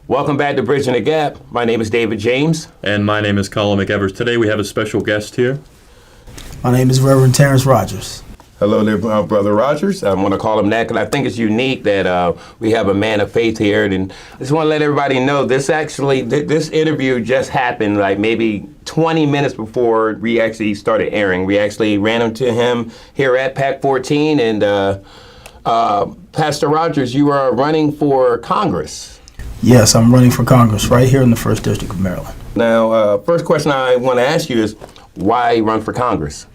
Welcome back to Bridging the Gap. My name is David James. And my name is Colin McEvers. Today we have a special guest here. My name is Reverend Terrance Rogers. Hello there, Brother Rogers. I want to call him that because I think it's unique that we have a man of faith here. And I just want to let everybody know this interview just happened like maybe 20 minutes before we actually started airing. We actually ran into him here at PAC 14. And Pastor Rogers, you are running for Congress. Yes, I'm running for Congress right here in the 1st District of Maryland. Now, first question I want to ask you is, why run for Congress?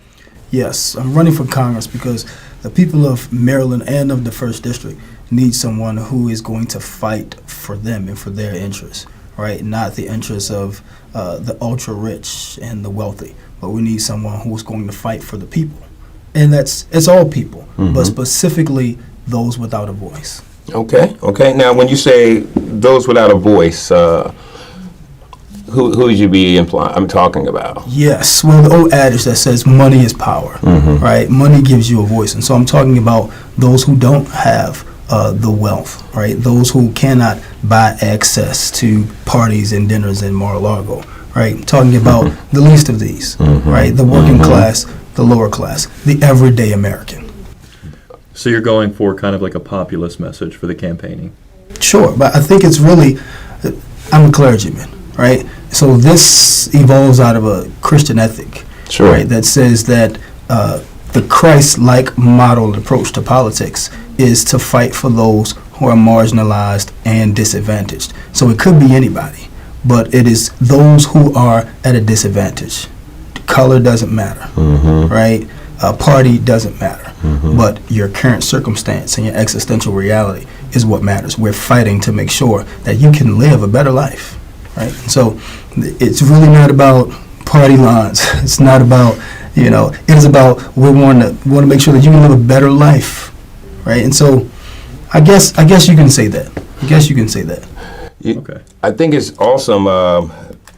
Yes, I'm running for Congress because the people of Maryland and of the 1st District need someone who is going to fight for them and for their interests, right? Not the interests of the ultra-rich and the wealthy, but we need someone who's going to fight for the people. And it's all people, but specifically those without a voice. Okay. Now, when you say those without a voice, who would you be I'm talking about? Yes. Well, the old adage that says money is power, right? Money gives you a voice. And so I'm talking about those who don't have the wealth, right? Those who cannot buy access to parties and dinners in Mar-a-Lago, right? I'm talking about the least of these, right? The working class, the lower class, the everyday American. So you're going for kind of like a populist message for the campaigning? Sure, but I think it's really, I'm a clergyman, right? So this evolves out of a Christian ethic, right? That says that the Christ-like modeled approach to politics is to fight for those who are marginalized and disadvantaged. So it could be anybody, but it is those who are at a disadvantage. Color doesn't matter, right? Party doesn't matter, but your current circumstance and your existential reality is what matters. We're fighting to make sure that you can live a better life. Right, so it's really not about party lines. It's not about, it is about we want to make sure that you can live a better life, right? And so, I guess you can say that. Okay. I think it's awesome.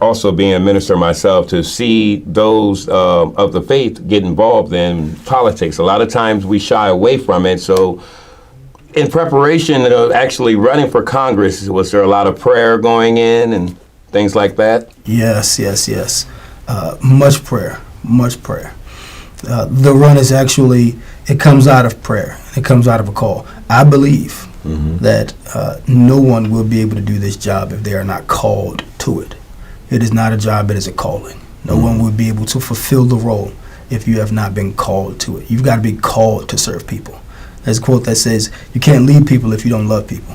Also, being a minister myself, to see those of the faith get involved in politics. A lot of times we shy away from it. So, in preparation of actually running for Congress, was there a lot of prayer going in and things like that? Yes. Much prayer. The run is actually, it comes out of prayer. It comes out of a call. I believe that no one will be able to do this job if they are not called to it. It is not a job, it is a calling. No one will be able to fulfill the role if you have not been called to it. You've got to be called to serve people. There's a quote that says, you can't lead people if you don't love people.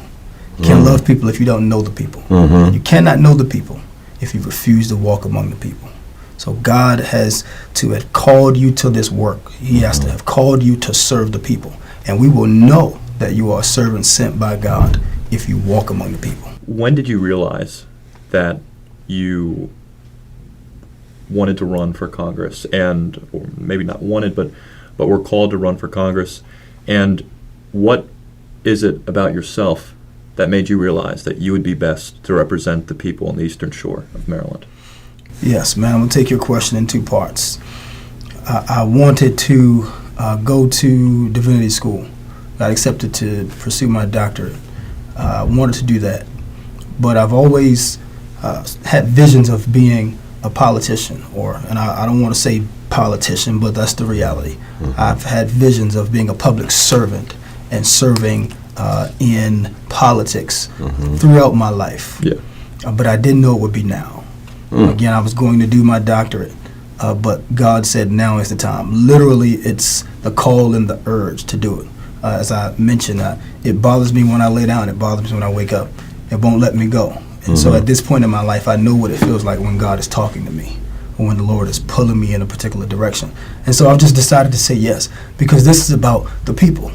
You can't love people if you don't know the people. You cannot know the people if you refuse to walk among the people. So God has to have called you to this work. He has to have called you to serve the people. And we will know that you are a servant sent by God if you walk among the people. When did you realize that you wanted to run for Congress, and or maybe not wanted, but were called to run for Congress? And what is it about yourself that made you realize that you would be best to represent the people on the Eastern Shore of Maryland? Yes, man, I'm going to take your question in two parts. I wanted to go to divinity school. Got accepted to pursue my doctorate. I wanted to do that. But I've always had visions of being a politician, and I don't want to say politician, but that's the reality. I've had visions of being a public servant and serving in politics throughout my life. But I didn't know it would be now. Again, I was going to do my doctorate, but God said now is the time. Literally, it's the call and the urge to do it. As I mentioned, it bothers me when I lay down. It bothers me when I wake up. It won't let me go. And so at this point in my life, I know what it feels like when God is talking to me, or when the Lord is pulling me in a particular direction. And so I've just decided to say yes, because this is about the people,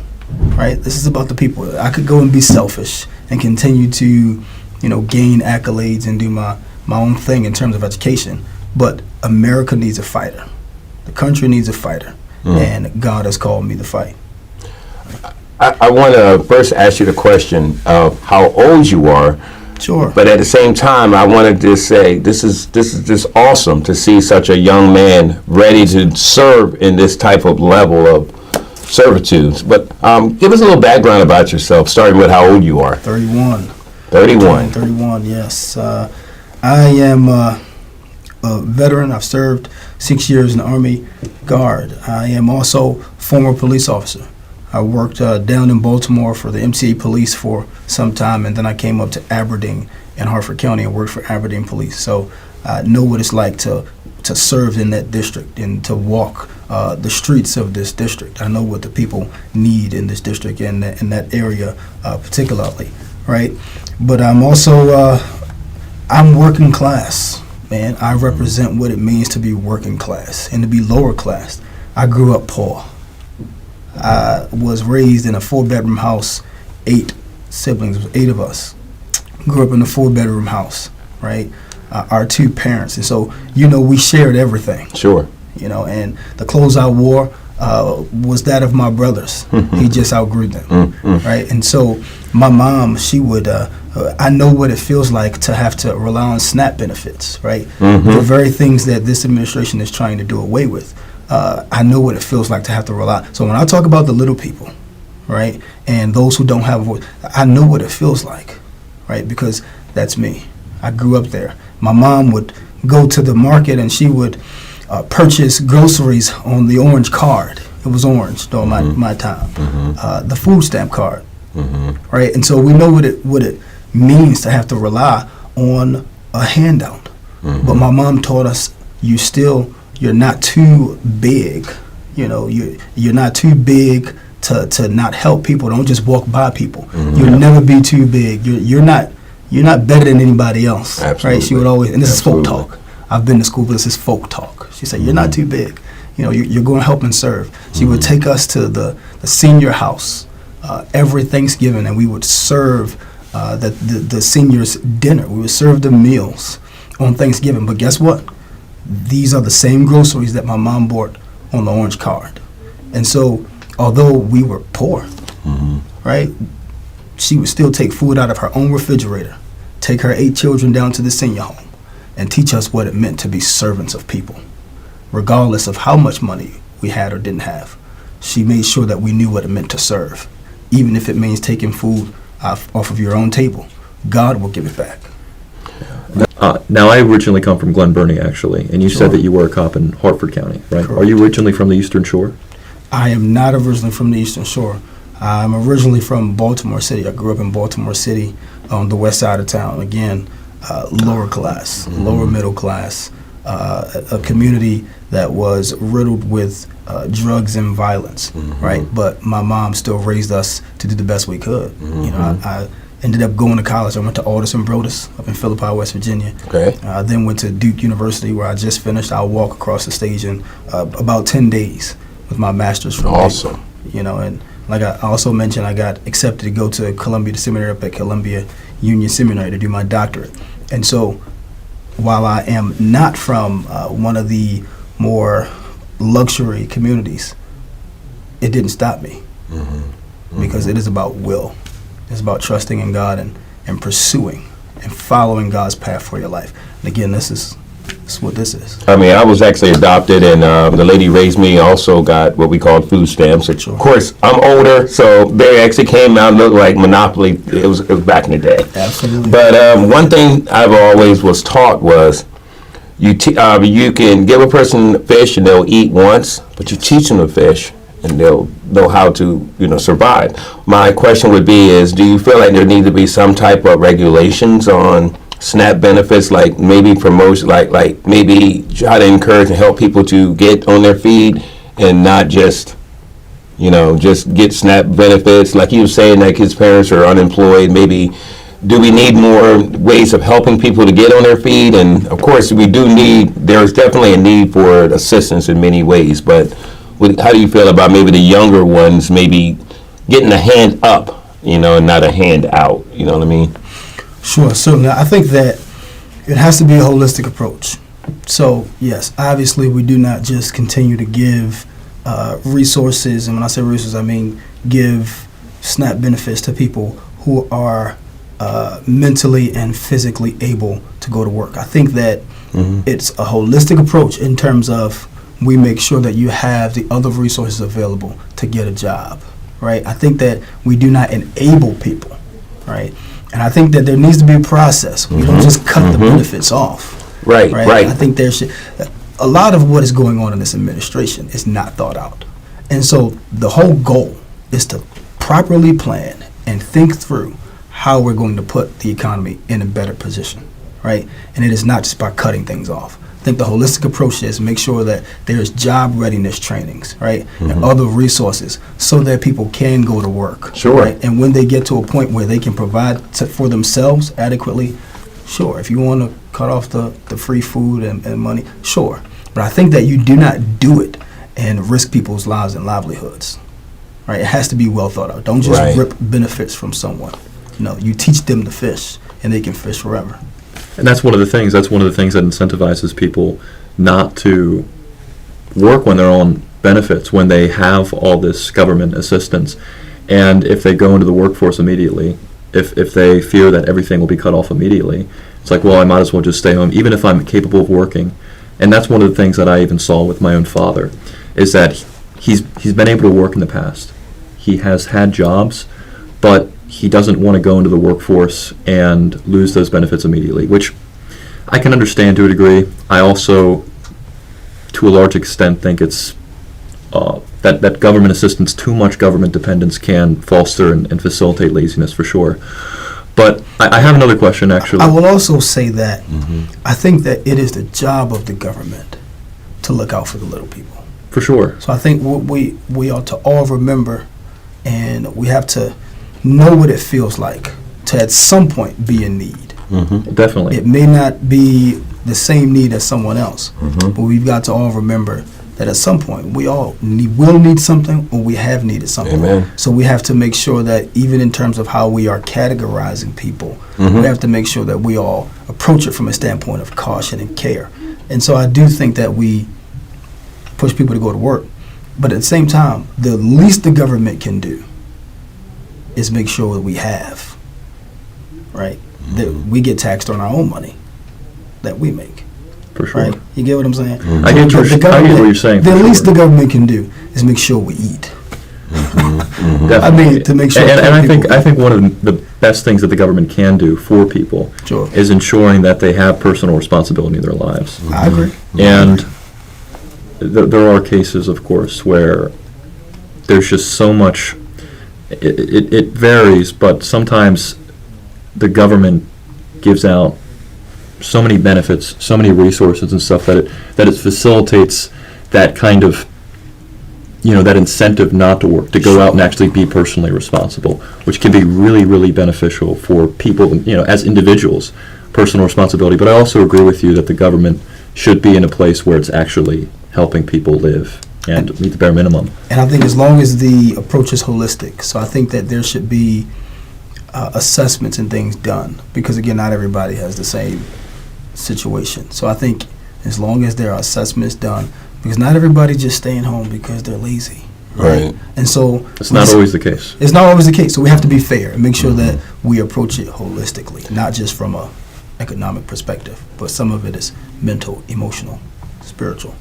right? This is about the people. I could go and be selfish and continue to, gain accolades and do my own thing in terms of education, but America needs a fighter. The country needs a fighter, and God has called me to fight. I want to first ask you the question of how old you are. Sure. But at the same time, I wanted to say this is just awesome to see such a young man ready to serve in this type of level of servitude. But give us a little background about yourself, starting with how old you are. 31. 31. 31, yes. I am a veteran. I've served 6 years in the Army Guard. I am also former police officer. I worked down in Baltimore for the MCA Police for some time, and then I came up to Aberdeen in Hartford County and worked for Aberdeen Police. So I know what it's like to serve in that district and to walk the streets of this district. I know what the people need in this district and in that area particularly, right? But I'm also, I'm working class, man. I represent what it means to be working class and to be lower class. I grew up poor. I was raised in a 4-bedroom house, 8 siblings, 8 of us. Grew up in a 4-bedroom house, right? Our 2 parents. And so, we shared everything. Sure. And the clothes I wore was that of my brothers. He just outgrew them, right? And so my mom, she would, I know what it feels like to have to rely on SNAP benefits, right? The very things that this administration is trying to do away with. I know what it feels like to have to rely. So when I talk about the little people, right, and those who don't have a voice, I know what it feels like, right, because that's me. I grew up there. My mom would go to the market and she would purchase groceries on the orange card. It was orange during my time. The food stamp card, right? And so we know what it means to have to rely on a handout. But my mom taught us, you're not too big. You're not too big to not help people. Don't just walk by people. You'll never be too big. You're not better than anybody else. Absolutely. Right? She would always, and this Absolutely. is folk talk. I've been to school, but this is folk talk. She said, you're not too big. You're going to help and serve. She would take us to the senior house every Thanksgiving, and we would serve the seniors dinner. We would serve them meals on Thanksgiving. But guess what? These are the same groceries that my mom bought on the orange card. And so, although we were poor, right, she would still take food out of her own refrigerator, take her 8 children down to the senior home, and teach us what it meant to be servants of people. Regardless of how much money we had or didn't have, she made sure that we knew what it meant to serve. Even if it means taking food off of your own table, God will give it back. Now, I originally come from Glen Burnie, actually, and you Sure. said that you were a cop in Hartford County, right? Correct. Are you originally from the Eastern Shore? I am not originally from the Eastern Shore. I'm originally from Baltimore City. I grew up in Baltimore City on the west side of town. Again, lower class, lower middle class, a community that was riddled with drugs and violence, right? But my mom still raised us to do the best we could. I ended up going to college. I went to Aldous and Brodus up in Philippi, West Virginia. Okay. Then went to Duke University, where I just finished. I'll walk across the stage in about 10 days with my master's from Awesome. and like I also mentioned, I got accepted to go to Columbia, the seminary up at Columbia Union Seminary to do my doctorate. And so while I am not from one of the more luxury communities, it didn't stop me because it is about will. It's about trusting in God and pursuing and following God's path for your life. And again, this is what this is. I mean, I was actually adopted, and the lady raised me. Also got what we call food stamps. Sure. Of course, I'm older, so they actually came out and looked like Monopoly. It was back in the day. Absolutely. But one thing I've always was taught was you can give a person fish and they'll eat once, but you teach them to fish and they'll know how to survive. My question would be is, do you feel like there need to be some type of regulations on SNAP benefits, like maybe promotion, like maybe try to encourage and help people to get on their feet and not just just get SNAP benefits, like you were saying, like his parents are unemployed. Maybe do we need more ways of helping people to get on their feet? And of course there's definitely a need for assistance in many ways, but how do you feel about maybe the younger ones maybe getting a hand up, and not a hand out, you know what I mean? Sure, certainly. I think that it has to be a holistic approach. So, yes, obviously we do not just continue to give resources, and when I say resources, I mean give SNAP benefits to people who are mentally and physically able to go to work. I think that it's a holistic approach in terms of we make sure that you have the other resources available to get a job, right? I think that we do not enable people, right? And I think that there needs to be a process. We don't just cut the benefits off. Right. I think there should. A lot of what is going on in this administration is not thought out. And so the whole goal is to properly plan and think through how we're going to put the economy in a better position, right? And it is not just by cutting things off. I think the holistic approach is make sure that there's job readiness trainings, right, and other resources so that people can go to work. Sure. Right? And when they get to a point where they can provide for themselves adequately, sure. If you want to cut off the free food and money, sure. But I think that you do not do it and risk people's lives and livelihoods, right? It has to be well thought out. Don't just rip benefits from someone. No, you teach them to fish, and they can fish forever. And that's one of the things. That's one of the things that incentivizes people not to work when they're on benefits, when they have all this government assistance, and if they go into the workforce immediately, if they fear that everything will be cut off immediately, it's like, well, I might as well just stay home, even if I'm capable of working. And that's one of the things that I even saw with my own father, is that he's been able to work in the past. He has had jobs, but he doesn't want to go into the workforce and lose those benefits immediately, which I can understand to a degree. I also, to a large extent, think it's that government assistance, too much government dependence can foster and facilitate laziness for sure. But I have another question, actually. I will also say that I think that it is the job of the government to look out for the little people. For sure. So I think we ought to all remember, and we have to know what it feels like to at some point be in need. Definitely. It may not be the same need as someone else, but we've got to all remember that at some point we all will need something, or we have needed something. Amen. So we have to make sure that even in terms of how we are categorizing people, we have to make sure that we all approach it from a standpoint of caution and care. And so I do think that we push people to go to work, but at the same time, the least the government can do is make sure that we have, right? That we get taxed on our own money that we make. For sure. Right? You get what I'm saying? I get what you're saying. The for least sure. the government can do is make sure we eat. Definitely. I mean, to make sure. And people I think one of the best things that the government can do for people Sure. is ensuring that they have personal responsibility in their lives. I agree. And there are cases, of course, where there's just so much. It varies, but sometimes the government gives out so many benefits, so many resources and stuff that it facilitates that kind of, that incentive not to work, to go out and actually be personally responsible, which can be really, really beneficial for people, as individuals, personal responsibility. But I also agree with you that the government should be in a place where it's actually helping people live and meet the bare minimum. And I think as long as the approach is holistic, so I think that there should be assessments and things done, because again, not everybody has the same situation. So I think as long as there are assessments done, because not everybody just staying home because they're lazy. Right. And so It's not always the case. It's not always the case. So we have to be fair and make sure that we approach it holistically, not just from a economic perspective, but some of it is mental, emotional, spiritual.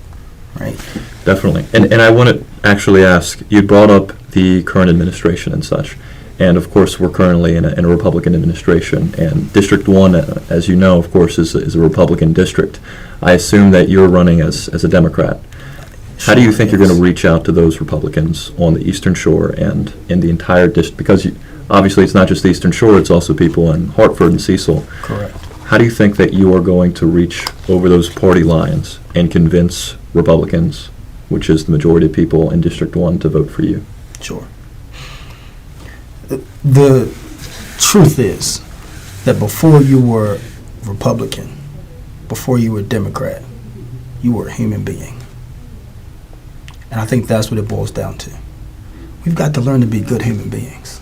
Right. Definitely. And I want to actually ask, you brought up the current administration and such, and of course we're currently in a Republican administration, and District 1, as you know, of course, is a Republican district. I assume that you're running as a Democrat. How do you think you're going to reach out to those Republicans on the Eastern Shore and in the entire district? Because obviously it's not just the Eastern Shore, it's also people in Hartford and Cecil. Correct. How do you think that you are going to reach over those party lines and convince Republicans, which is the majority of people in District 1, to vote for you? Sure. The truth is that before you were Republican, before you were Democrat, you were a human being. And I think that's what it boils down to. We've got to learn to be good human beings,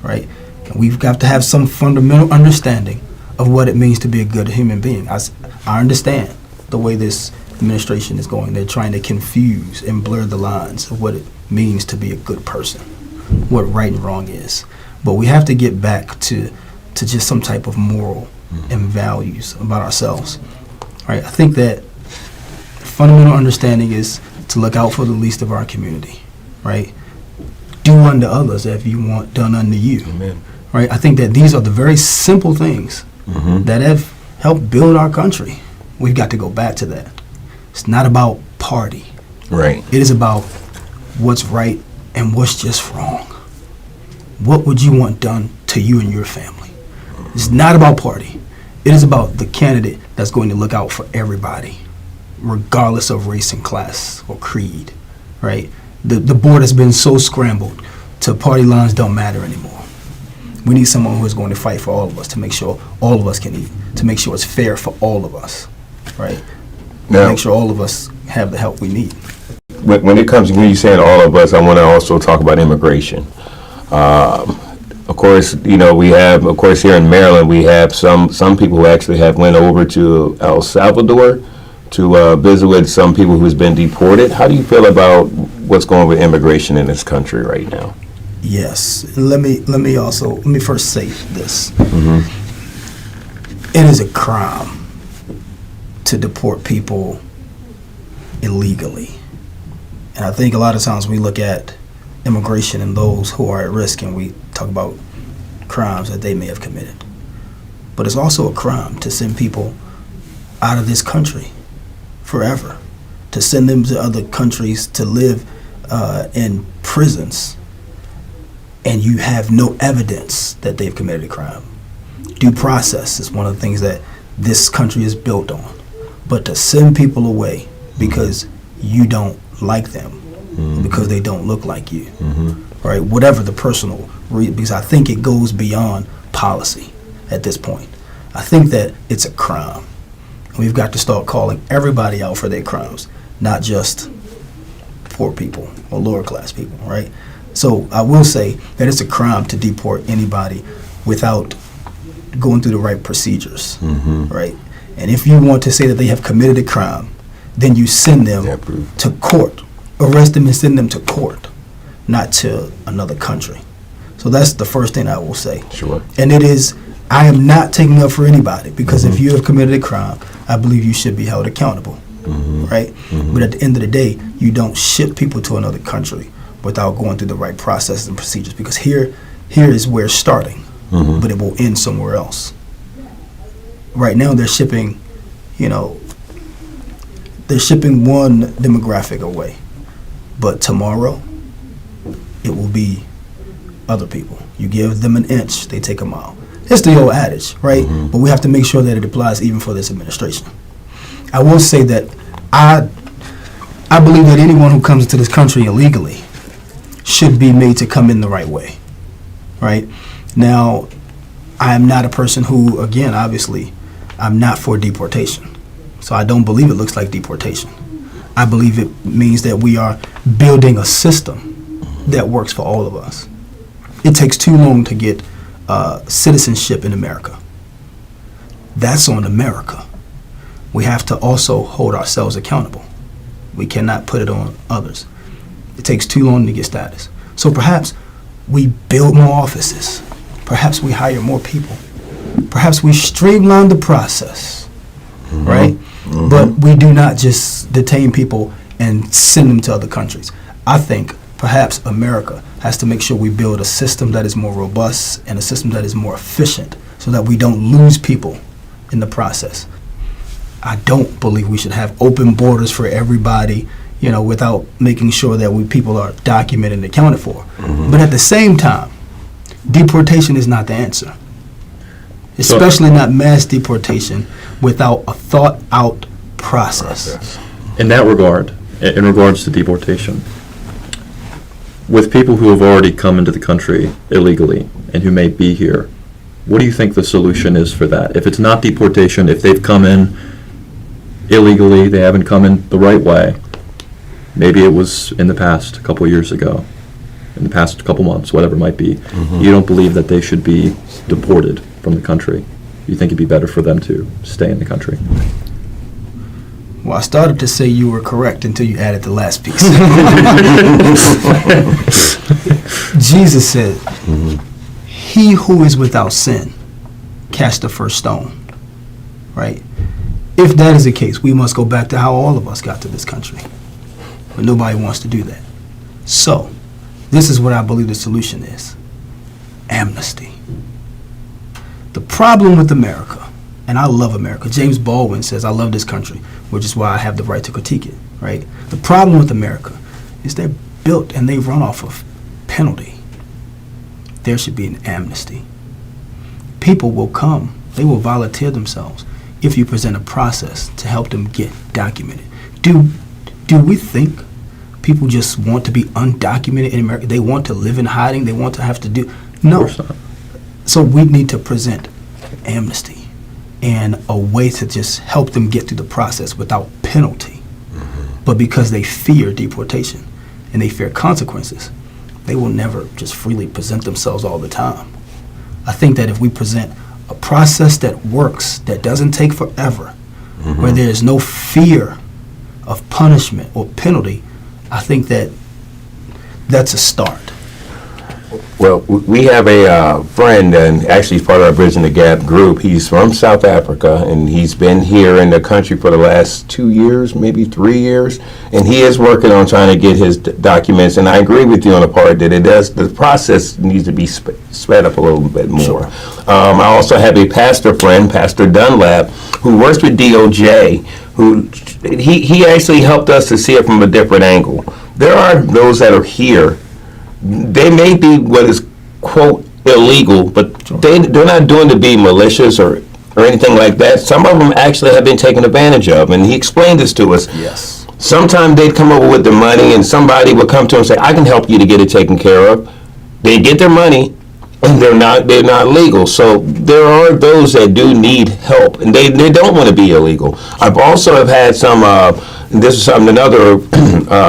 right? And we've got to have some fundamental understanding of what it means to be a good human being. I understand the way this administration is going. They're trying to confuse and blur the lines of what it means to be a good person, what right and wrong is. But we have to get back to just some type of moral and values about ourselves, right? I think that fundamental understanding is to look out for the least of our community, right? Do unto others if you want done unto you. Amen. right? I think that these are the very simple things that have helped build our country. We've got to go back to that. It's not about party. Right. It is about what's right and what's just wrong. What would you want done to you and your family? It's not about party. It is about the candidate that's going to look out for everybody, regardless of race and class or creed, right? The board has been so scrambled to party lines don't matter anymore. We need someone who is going to fight for all of us to make sure all of us can eat, to make sure it's fair for all of us, right? Now, Make sure all of us have the help we need. when it comes, when you're saying all of us, I want to also talk about immigration. Of course, you know, we have, of course, here in Maryland, we have some people who actually have went over to El Salvador to visit with some people who's been deported. How do you feel about what's going on with immigration in this country right now? Yes. Let me first say this. It is a crime to deport people illegally. And I think a lot of times we look at immigration and those who are at risk and we talk about crimes that they may have committed. But it's also a crime to send people out of this country forever, to send them to other countries to live in prisons, and you have no evidence that they've committed a crime. Due process is one of the things that this country is built on. But to send people away because you don't like them, because they don't look like you, right? Whatever the personal reason, because I think it goes beyond policy at this point. I think that it's a crime. We've got to start calling everybody out for their crimes, not just poor people or lower class people, right? So I will say that it's a crime to deport anybody without going through the right procedures, right? And if you want to say that they have committed a crime, then you send them to court, arrest them and send them to court, not to another country. So that's the first thing I will say. Sure. And it is, I am not taking up for anybody, because if you have committed a crime, I believe you should be held accountable, right? But at the end of the day, you don't ship people to another country without going through the right processes and procedures, because here is where it's starting, but it will end somewhere else. Right now they're shipping, they're shipping one demographic away, but tomorrow it will be other people. You give them an inch, they take a mile. It's the old adage, right? But we have to make sure that it applies even for this administration. I will say that I believe that anyone who comes into this country illegally should be made to come in the right way, right? Now, I am not a person who, again, obviously, I'm not for deportation. So I don't believe it looks like deportation. I believe it means that we are building a system that works for all of us. It takes too long to get citizenship in America. That's on America. We have to also hold ourselves accountable. We cannot put it on others. It takes too long to get status. So perhaps we build more offices. Perhaps we hire more people. Perhaps we streamline the process, right? But we do not just detain people and send them to other countries. I think perhaps America has to make sure we build a system that is more robust and a system that is more efficient so that we don't lose people in the process. I don't believe we should have open borders for everybody, without making sure that people are documented and accounted for. But at the same time, deportation is not the answer, especially not mass deportation without a thought-out process. In that regard, in regards to deportation, with people who have already come into the country illegally and who may be here, what do you think the solution is for that? If it's not deportation, if they've come in illegally, they haven't come in the right way, maybe it was in the past, a couple of years ago, in the past couple months, whatever it might be, you don't believe that they should be deported from the country. You think it'd be better for them to stay in the country? Well, I started to say you were correct until you added the last piece. Jesus said, he who is without sin, cast the first stone, right? If that is the case, we must go back to how all of us got to this country. But nobody wants to do that. So, this is what I believe the solution is. Amnesty. The problem with America, and I love America. James Baldwin says, I love this country, which is why I have the right to critique it, right? The problem with America is they're built and they run off of penalty. There should be an amnesty. People will come, they will volunteer themselves if you present a process to help them get documented. Do we think people just want to be undocumented in America? They want to live in hiding? They want to have to do? No. Of course not. So we need to present amnesty and a way to just help them get through the process without penalty. But because they fear deportation and they fear consequences, they will never just freely present themselves all the time. I think that if we present a process that works, that doesn't take forever, where there is no fear of punishment or penalty, I think that that's a start. Well, we have a friend, and actually he's part of our Bridging the Gap group. He's from South Africa, and he's been here in the country for the last 2 years, maybe 3 years, and he is working on trying to get his documents. And I agree with you on the part that the process needs to be sped up a little bit more. Sure. I also have a pastor friend, Pastor Dunlap, who works with DOJ, who he actually helped us to see it from a different angle. There are those that are here. They may be what is, quote, illegal, but they're not doing to be malicious or anything like that. Some of them actually have been taken advantage of, and he explained this to us. Yes. Sometimes they'd come over with the money, and somebody would come to him and say, I can help you to get it taken care of. They get their money, and they're not legal. So there are those that do need help, and they don't want to be illegal. I've also have had some, this is another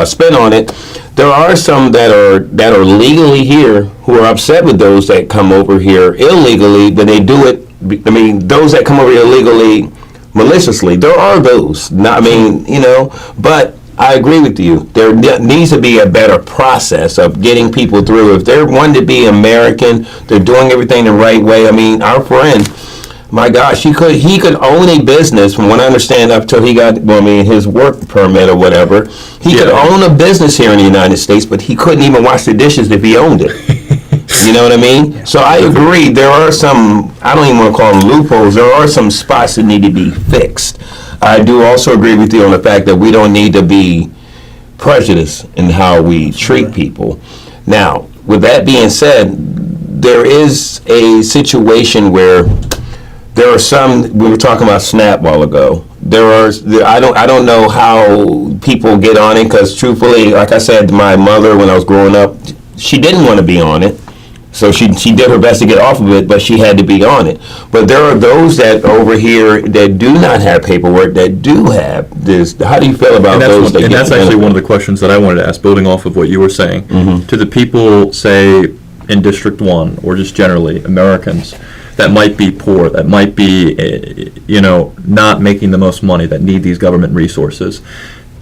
spin on it. There are some that are legally here who are upset with those that come over here illegally, but they do it. I mean, those that come over here illegally, maliciously, there are those. But I agree with you. There needs to be a better process of getting people through. If they're wanting to be American, they're doing everything the right way. I mean, our friend, my gosh, he could own a business, from what I understand, up till he got, his work permit or whatever. He could own a business here in the United States, but he couldn't even wash the dishes if he owned it. You know what I mean? So I agree. There are some, I don't even want to call them loopholes. There are some spots that need to be fixed. I do also agree with you on the fact that we don't need to be prejudiced in how we treat people. Now, with that being said, there is a situation where there are some, we were talking about SNAP a while ago. I don't know how people get on it, because truthfully, like I said, my mother, when I was growing up, she didn't want to be on it. So she did her best to get off of it, but she had to be on it. But there are those that over here that do not have paperwork, that do have this. How do you feel about those? And that's actually one of the questions that I wanted to ask, building off of what you were saying. To the people, say, in District 1, or just generally, Americans, that might be poor, that might be, not making the most money, that need these government resources,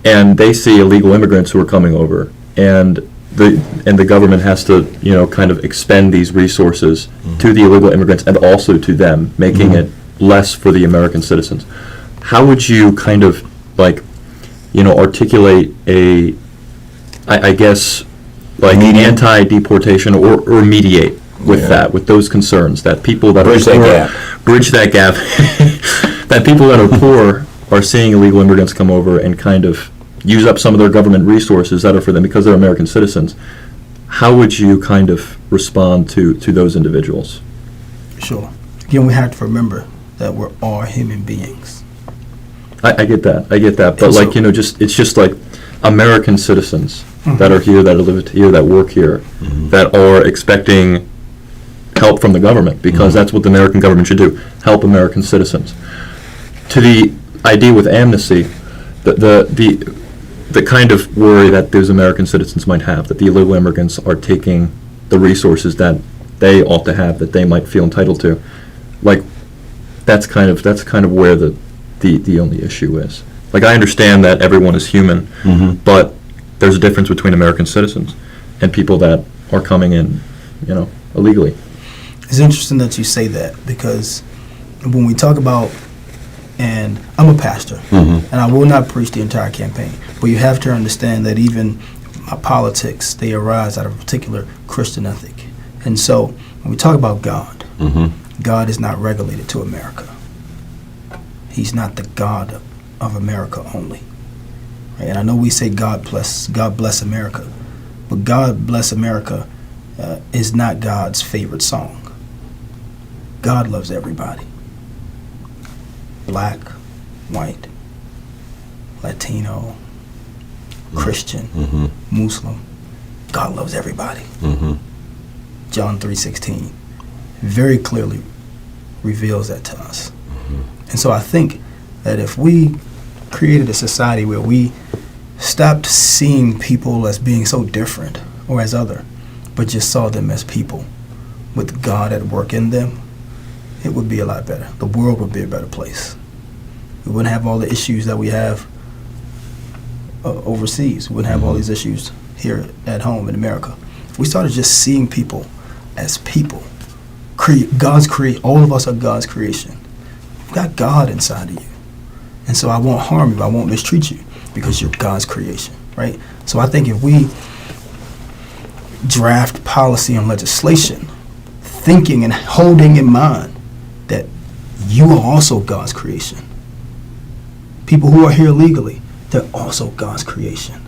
and they see illegal immigrants who are coming over, and the government has to, kind of expend these resources to the illegal immigrants and also to them, making it less for the American citizens. How would you kind of, articulate anti-deportation or mediate with that, with those concerns, that people that bridge that gap, that people that are poor are seeing illegal immigrants come over and kind of use up some of their government resources that are for them because they're American citizens. How would you kind of respond to those individuals? Sure. Again, we have to remember that we're all human beings. I get that. But it's just like American citizens that are here, that live here, that work here, that are expecting help from the government, because that's what the American government should do, help American citizens. To the idea with amnesty, the kind of worry that those American citizens might have, that the illegal immigrants are taking the resources that they ought to have, that they might feel entitled to, that's kind of where the only issue is. I understand that everyone is human, but there's a difference between American citizens and people that are coming in, illegally. It's interesting that you say that, because when we talk about, and I'm a pastor, and I will not preach the entire campaign, but you have to understand that even my politics, they arise out of a particular Christian ethic. And so when we talk about God, God is not regulated to America. He's not the God of America only. Right? And I know we say God bless America, but God bless America is not God's favorite song. God loves everybody. Black, white, Latino, Christian, Muslim. God loves everybody. John 3:16 very clearly reveals that to us. And so I think that if we created a society where we stopped seeing people as being so different or as other, but just saw them as people with God at work in them, it would be a lot better. The world would be a better place. We wouldn't have all the issues that we have overseas. We wouldn't have all these issues here at home in America. If we started just seeing people as people, all of us are God's creation. You've got God inside of you. And so I won't harm you, I won't mistreat you because you're God's creation, right? So I think if we draft policy and legislation, thinking and holding in mind that you are also God's creation. People who are here legally, they're also God's creation.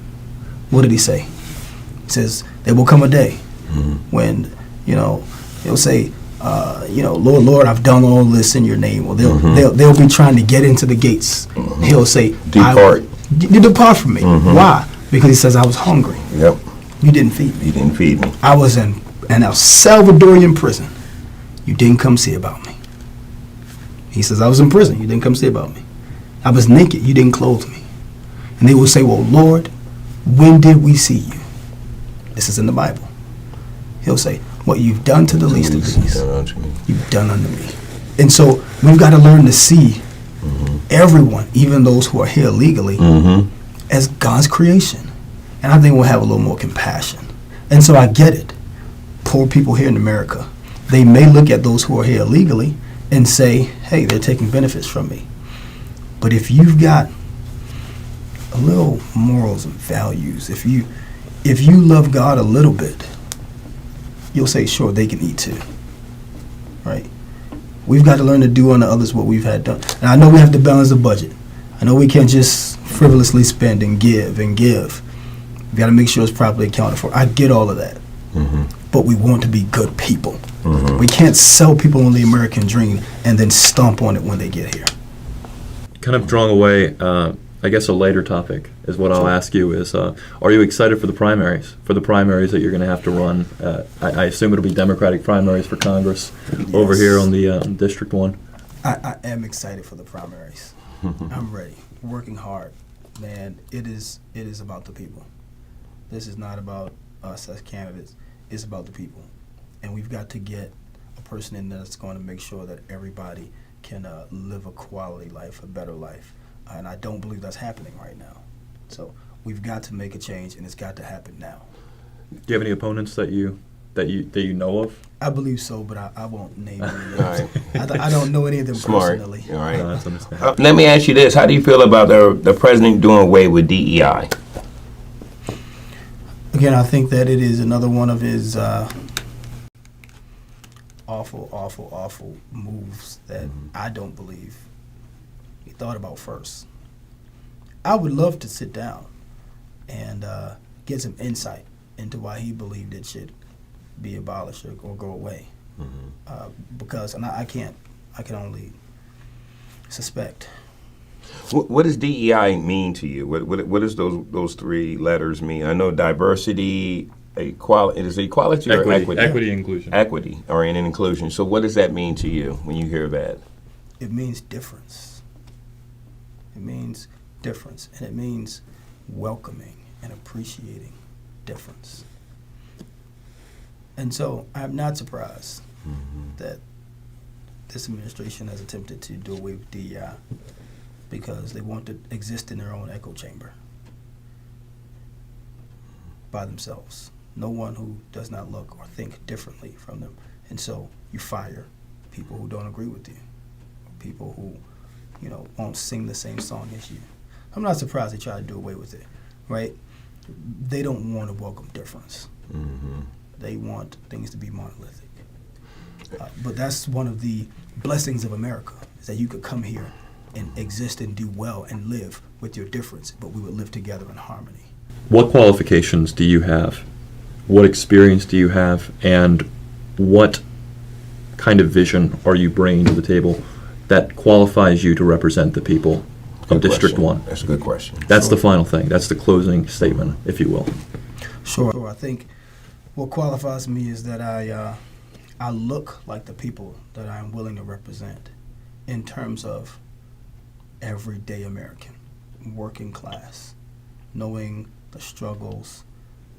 What did he say? He says, there will come a day when, he'll say, Lord, Lord, I've done all this in your name. Well, they'll be trying to get into the gates. He'll say, Depart. You depart from me. Why? Because he says, I was hungry. Yep. You didn't feed me. You didn't feed me. I was in an El Salvadorian prison. You didn't come see about me. He says, I was in prison. You didn't come see about me. I was naked. You didn't clothe me. And they will say, well, Lord, when did we see you? This is in the Bible. He'll say, what you've done to the least of these, you've done unto me. And so we've got to learn to see everyone, even those who are here legally, as God's creation. And I think we'll have a little more compassion. And so I get it. Poor people here in America, they may look at those who are here illegally and say, hey, they're taking benefits from me. But if you've got a little morals and values, if you love God a little bit, you'll say, sure, they can eat too. Right? We've got to learn to do unto others what we've had done. And I know we have to balance the budget. I know we can't just frivolously spend and give and give. We've got to make sure it's properly accounted for. I get all of that. But we want to be good people. We can't sell people on the American dream and then stomp on it when they get here. Kind of drawing away, I guess a later topic is what I'll ask you is, are you excited for the primaries? For the primaries that you're going to have to run? I assume it'll be Democratic primaries for Congress over here on the District 1. I am excited for the primaries. I'm ready. Working hard. Man, it is about the people. This is not about us as candidates. It's about the people. And we've got to get a person in there that's going to make sure that everybody can live a quality life, a better life. And I don't believe that's happening right now. So we've got to make a change, and it's got to happen now. Do you have any opponents that you know of? I believe so, but I won't name any names. Right. I don't know any of them Smart. personally. All right. No, that's understandable. Let me ask you this. How do you feel about the president doing away with DEI? Again, I think that it is another one of his awful moves that I don't believe he thought about first. I would love to sit down and get some insight into why he believed it should be abolished or go away. Because, and I can only suspect. What does DEI mean to you? What does those three letters mean? I know diversity, equality. Is it equality or equity? Equity, inclusion. Equity, or in inclusion. So what does that mean to you when you hear that? It means difference. It means difference, and it means welcoming and appreciating difference. And so I'm not surprised that this administration has attempted to do away with DEI because they want to exist in their own echo chamber by themselves. No one who does not look or think differently from them. And so you fire people who don't agree with you, people who, won't sing the same song as you. I'm not surprised they try to do away with it, right? They don't want to welcome difference. They want things to be monolithic. But that's one of the blessings of America, is that you could come here and exist and do well and live with your difference, but we would live together in harmony. What qualifications do you have? What experience do you have? And what kind of vision are you bringing to the table that qualifies you to represent the people of Good District question. 1? That's a good question. That's the final thing. That's the closing statement, if you will. Sure. I think what qualifies me is that I look like the people that I am willing to represent in terms of everyday American, working class, knowing the struggles,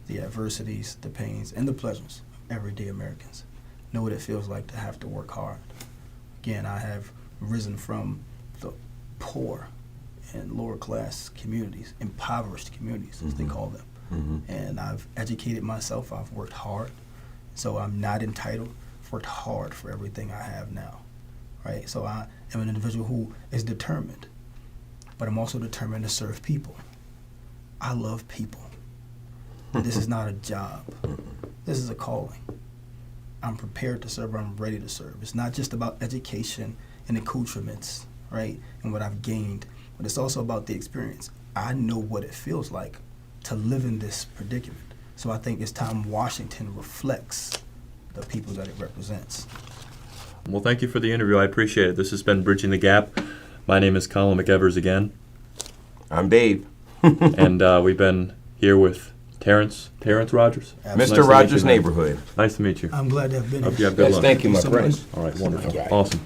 the adversities, the pains, and the pleasures of everyday Americans. Know what it feels like to have to work hard. Again, I have risen from the poor and lower class communities, impoverished communities, as they call them. And I've educated myself. I've worked hard. So I'm not entitled. I've worked hard for everything I have now, right? So I am an individual who is determined, but I'm also determined to serve people. I love people. This is not a job. This is a calling. I'm prepared to serve. I'm ready to serve. It's not just about education and accoutrements, right, and what I've gained, but it's also about the experience. I know what it feels like to live in this predicament. So I think it's time Washington reflects the people that it represents. Well, thank you for the interview. I appreciate it. This has been Bridging the Gap. My name is Colin McEvers again. I'm Dave. And we've been here with Terrance Rogers. Absolutely. Mr. Nice to meet Rogers' you, man. Neighborhood. Nice to meet you. I'm glad to have been Hope here. you have good Yes, luck. thank you, my so much. friend. All right, wonderful. Okay. Awesome.